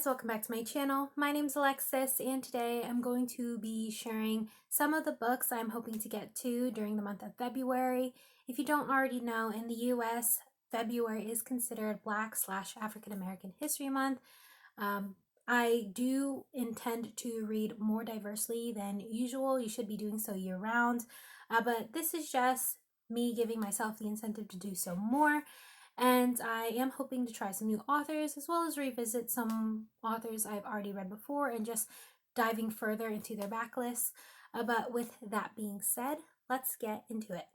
Welcome back to my channel. My name is Alexis and today I'm going to be sharing some of the books I'm hoping to get to during the month of February. If you don't already know, in the US, February is considered Black/African American History Month. I do intend to read more diversely than usual. You should be doing so year round, but this is just me giving myself the incentive to do so more. And I am hoping to try some new authors as well as revisit some authors I've already read before and just diving further into their backlists. But with that being said, let's get into it.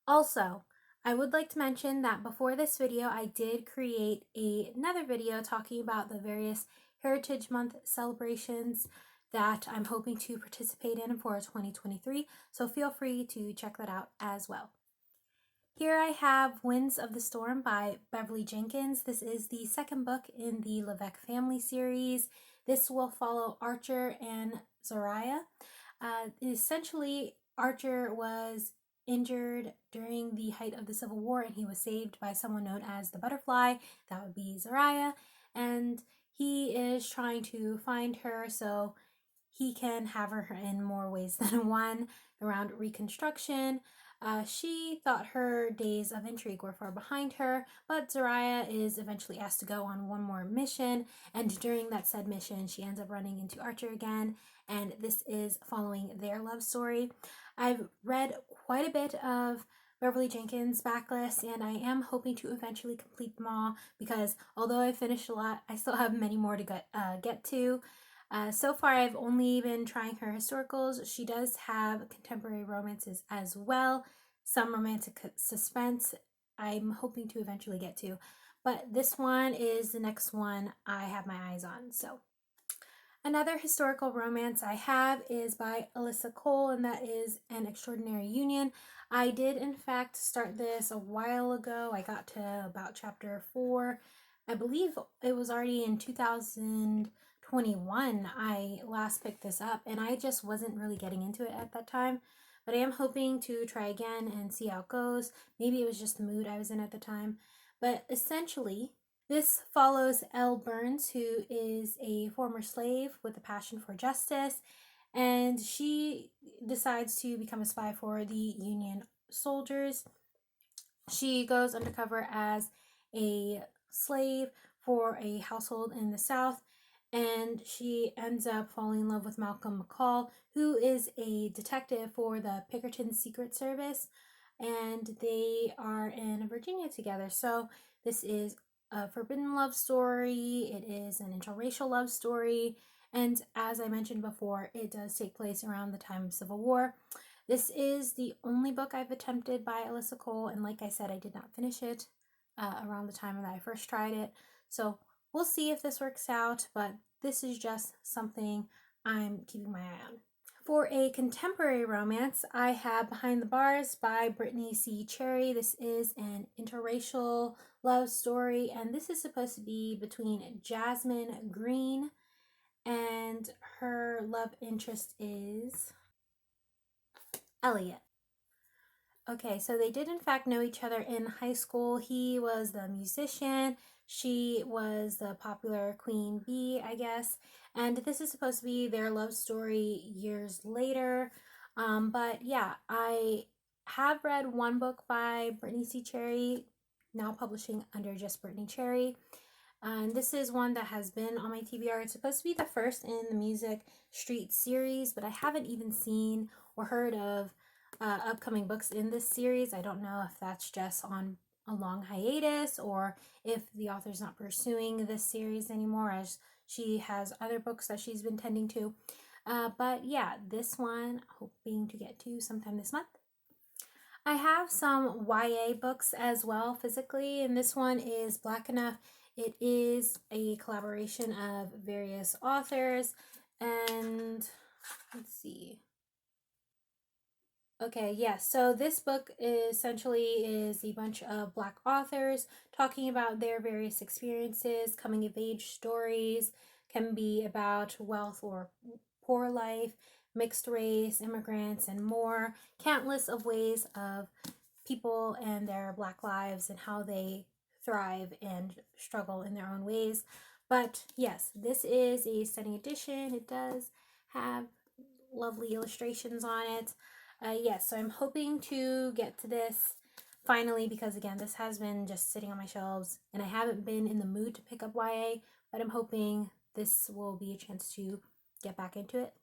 Also, I would like to mention that before this video, I did create another video talking about the various Heritage Month celebrations that I'm hoping to participate in for 2023. So feel free to check that out as well. Here I have Winds of the Storm by Beverly Jenkins. This is the second book in the Levesque family series. This will follow Archer and Zariah. Essentially, Archer was injured during the height of the Civil War and he was saved by someone known as the Butterfly. That would be Zariah. And he is trying to find her so he can have her in more ways than one around Reconstruction. She thought her days of intrigue were far behind her, but Zariah is eventually asked to go on one more mission, and during that said mission, she ends up running into Archer again, and this is following their love story. I've read quite a bit of Beverly Jenkins' backlist, and I am hoping to eventually complete them all because although I finished a lot, I still have many more to get to. So far, I've only been trying her historicals. She does have contemporary romances as well, some romantic suspense I'm hoping to eventually get to. But this one is the next one I have my eyes on. So, another historical romance I have is by Alyssa Cole, and that is An Extraordinary Union. I did, in fact, start this a while ago. I got to about chapter 4. I believe it was already in 2021 I last picked this up, and I just wasn't really getting into it at that time. But I am hoping to try again and see how it goes. Maybe it was just the mood I was in at the time. But essentially, this follows Elle Burns, who is a former slave with a passion for justice, and she decides to become a spy for the Union soldiers. She goes undercover as a slave for a household in the South, and she ends up falling in love with Malcolm McCall, who is a detective for the Pinkerton Secret Service, and they are in Virginia together. So this is a forbidden love story. It is an interracial love story, and as I mentioned before, it does take place around the time of Civil War. This is the only book I've attempted by Alyssa Cole, and like I said, I did not finish it around the time that I first tried it. So we'll see if this works out, but this is just something I'm keeping my eye on. For a contemporary romance, I have Behind the Bars by Brittany C. Cherry. This is an interracial love story, and this is supposed to be between Jasmine Green and her love interest is Elliot. Okay, so they did in fact know each other in high school. He was the musician, she was the popular queen bee, I guess. And this is supposed to be their love story years later. But yeah, I have read one book by Brittany C. Cherry, now publishing under just Brittany Cherry. And this is one that has been on my TBR. It's supposed to be the first in the Music Street series, but I haven't even seen or heard of upcoming books in this series. I don't know if that's just on a long hiatus or if the author's not pursuing this series anymore, as she has other books that she's been tending to. But yeah, this one hoping to get to sometime this month. I have some YA books as well physically, and this one is Black Enough. It is a collaboration of various authors, and let's see. Okay, yes. So this book essentially is a bunch of Black authors talking about their various experiences, coming of age stories, can be about wealth or poor life, mixed race, immigrants, and more. Countless of ways of people and their Black lives and how they thrive and struggle in their own ways. But yes, this is a stunning edition. It does have lovely illustrations on it. Yes, so I'm hoping to get to this finally because, again, this has been just sitting on my shelves and I haven't been in the mood to pick up YA, but I'm hoping this will be a chance to get back into it.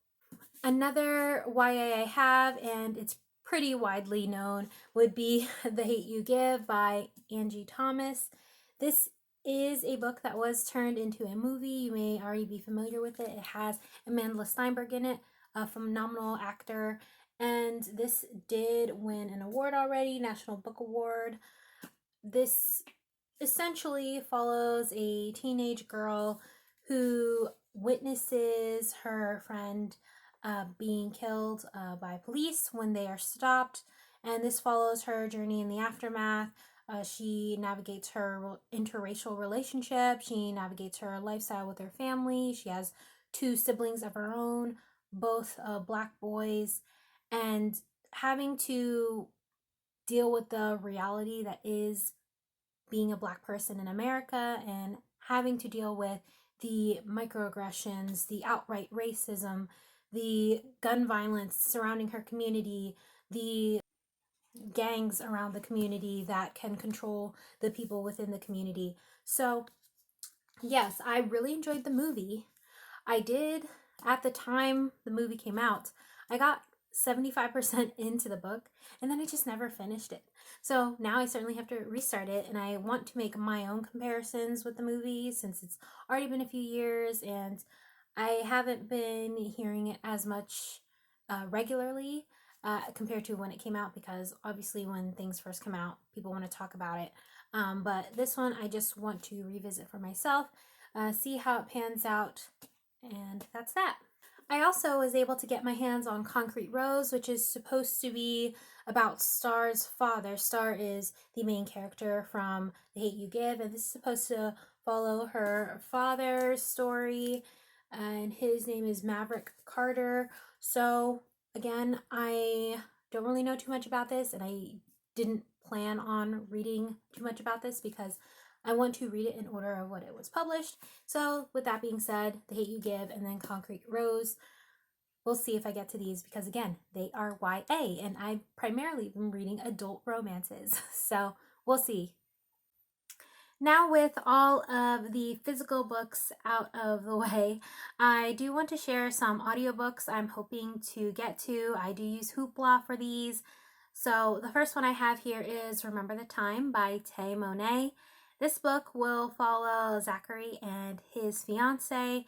Another YA I have, and it's pretty widely known, would be The Hate You Give by Angie Thomas. This is a book that was turned into a movie. You may already be familiar with it. It has Amanda Steinberg in it, a phenomenal actor, and this did win an award already, National Book Award. This essentially follows a teenage girl who witnesses her friend being killed by police when they are stopped, and this follows her journey in the aftermath. She navigates her interracial relationship, she navigates her lifestyle with her family. She has two siblings of her own, both black boys, and having to deal with the reality that is being a black person in America and having to deal with the microaggressions, the outright racism, the gun violence surrounding her community, the gangs around the community that can control the people within the community. So, yes, I really enjoyed the movie. I did, at the time the movie came out, I got 75% into the book and then I just never finished it. So now I certainly have to restart it, and I want to make my own comparisons with the movie since it's already been a few years and I haven't been hearing it as much regularly compared to when it came out, because obviously when things first come out, people want to talk about it. But this one, I just want to revisit for myself, see how it pans out, and that's that. I also was able to get my hands on Concrete Rose, which is supposed to be about Star's father. Star is the main character from The Hate You Give, and this is supposed to follow her father's story, and his name is Maverick Carter. So, again, I don't really know too much about this, and I didn't plan on reading too much about this because I want to read it in order of what it was published. So, with that being said, The Hate You Give and then Concrete Rose, we'll see if I get to these because, again, they are YA and I've primarily been reading adult romances. So, we'll see. Now, with all of the physical books out of the way, I do want to share some audiobooks I'm hoping to get to. I do use Hoopla for these. So, the first one I have here is Remember the Time by Tay Monet. This book will follow Zachary and his fiance.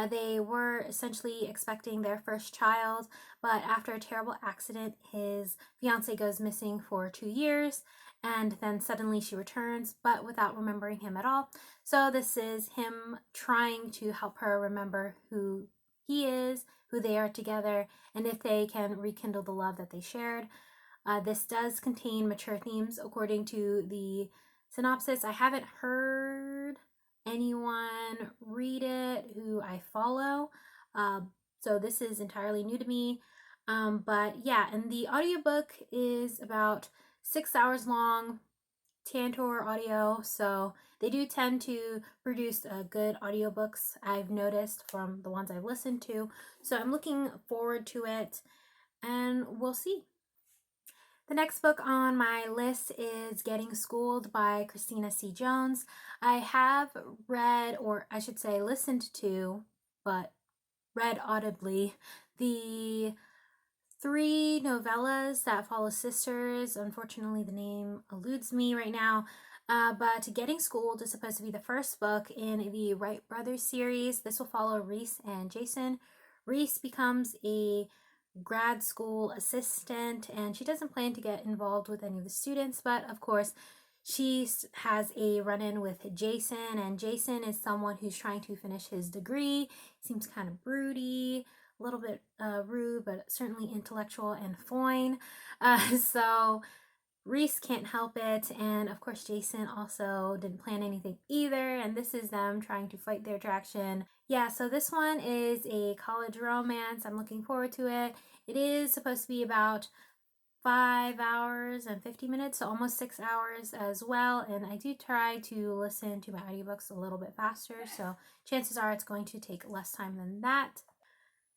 They were essentially expecting their first child, but after a terrible accident, his fiance goes missing for 2 years, and then suddenly she returns, but without remembering him at all. So this is him trying to help her remember who he is, who they are together, and if they can rekindle the love that they shared. This does contain mature themes according to the synopsis. I haven't heard anyone read it who I follow, so this is entirely new to me. But yeah, and the audiobook is about 6 hours long, Tantor Audio, so they do tend to produce good audiobooks, I've noticed from the ones I've listened to. So I'm looking forward to it, and we'll see. The next book on my list is Getting Schooled by Christina C. Jones. I have read, or I should say listened to, but read audibly, the 3 novellas that follow sisters. Unfortunately, the name eludes me right now. But Getting Schooled is supposed to be the first book in the Wright Brothers series. This will follow Reese and Jason. Reese becomes a grad school assistant and she doesn't plan to get involved with any of the students, but of course she has a run-in with Jason, and Jason is someone who's trying to finish his degree. Seems kind of broody, a little bit rude, but certainly intellectual and fine. So Reese can't help it, and of course Jason also didn't plan anything either, and this is them trying to fight their attraction. Yeah, so this one is a college romance. I'm looking forward to it. It is supposed to be about 5 hours and 50 minutes, so almost 6 hours as well. And I do try to listen to my audiobooks a little bit faster, so chances are it's going to take less time than that.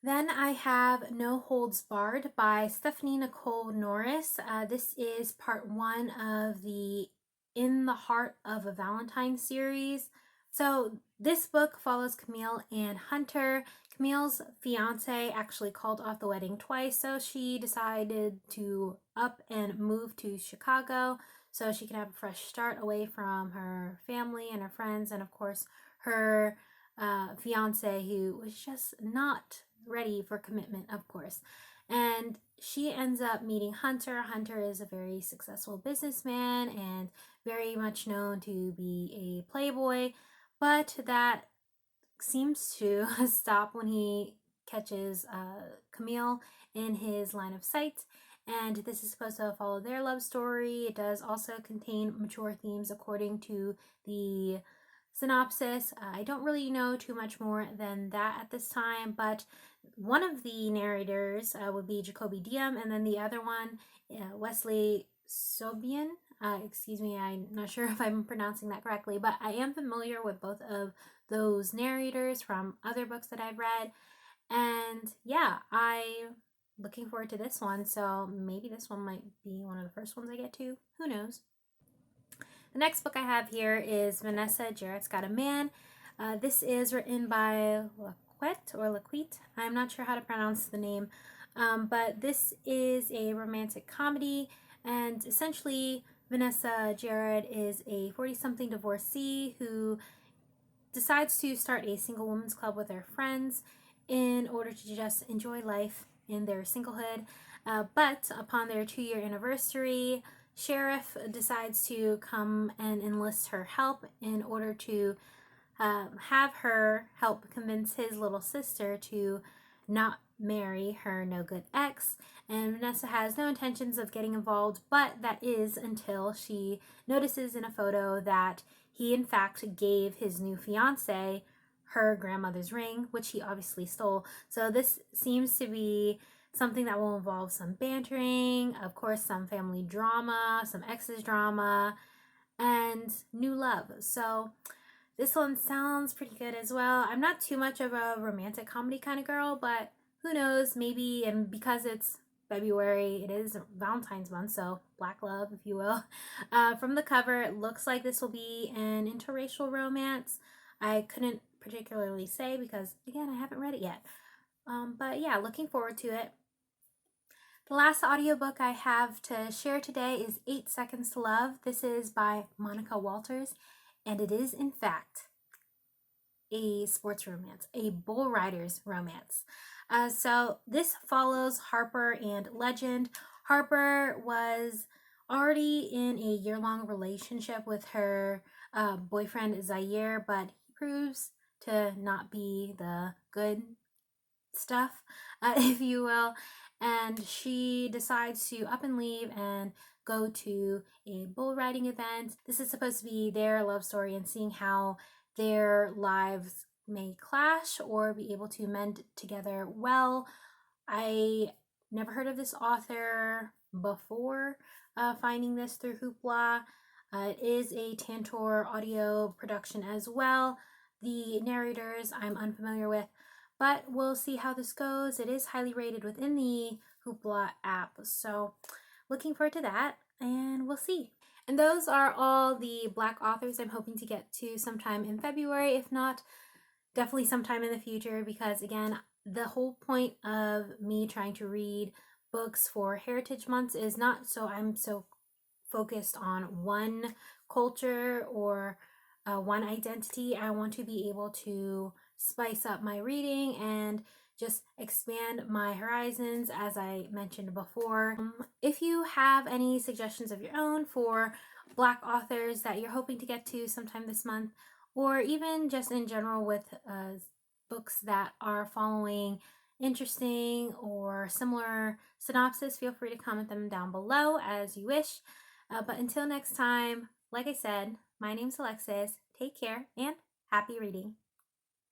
Then I have No Holds Barred by Stephanie Nicole Norris. This is part one of the In the Heart of a Valentine series. So this book follows Camille and Hunter. Camille's fiance actually called off the wedding twice, so she decided to up and move to Chicago so she can have a fresh start away from her family and her friends, and of course her fiance, who was just not ready for commitment, of course. And she ends up meeting Hunter. Hunter is a very successful businessman and very much known to be a playboy, but that seems to stop when he catches Camille in his line of sight. And this is supposed to follow their love story. It does also contain mature themes according to the synopsis. I don't really know too much more than that at this time, but one of the narrators would be Jacoby Diem, and then the other one, Wesley Sobian. Excuse me, I'm not sure if I'm pronouncing that correctly, but I am familiar with both of those narrators from other books that I've read. And yeah, I'm looking forward to this one, so maybe this one might be one of the first ones I get to. Who knows? The next book I have here is Vanessa Jarrett's Got a Man. This is written by Laquette. I'm not sure how to pronounce the name, but this is a romantic comedy, and essentially Vanessa Jarrett is a 40-something divorcee who decides to start a single women's club with her friends in order to just enjoy life in their singlehood. But upon their 2-year anniversary, Sheriff decides to come and enlist her help in order to have her help convince his little sister to not marry her no good ex. And Vanessa has no intentions of getting involved, but that is until she notices in a photo that he in fact gave his new fiance her grandmother's ring, which he obviously stole. So this seems to be something that will involve some bantering, of course some family drama, some exes drama, and new love. So this one sounds pretty good as well. I'm not too much of a romantic comedy kind of girl, but who knows, maybe, and because it's February, it is Valentine's month, so black love, if you will. From the cover, it looks like this will be an interracial romance. I couldn't particularly say because, again, I haven't read it yet. But yeah, looking forward to it. The last audiobook I have to share today is 8 Seconds to Love. This is by Monica Walters, and it is, in fact, a sports romance, a bull riders romance. So this follows Harper and Legend. Harper was already in a year-long relationship with her boyfriend Zaire, but he proves to not be the good stuff, if you will. And she decides to up and leave and go to a bull riding event. This is supposed to be their love story and seeing how their lives may clash or be able to mend together well. I never heard of this author before finding this through Hoopla. It is a Tantor audio production as well. The narrators I'm unfamiliar with, but we'll see how this goes. It is highly rated within the Hoopla app, so looking forward to that, and we'll see. And those are all the Black authors I'm hoping to get to sometime in February, if not, definitely sometime in the future, because again, the whole point of me trying to read books for Heritage Months is not so I'm so focused on one culture or one identity. I want to be able to spice up my reading and just expand my horizons, as I mentioned before. If you have any suggestions of your own for Black authors that you're hoping to get to sometime this month, or even just in general with books that are following interesting or similar synopsis, feel free to comment them down below as you wish. But until next time, like I said, my name's Alexis. Take care and happy reading.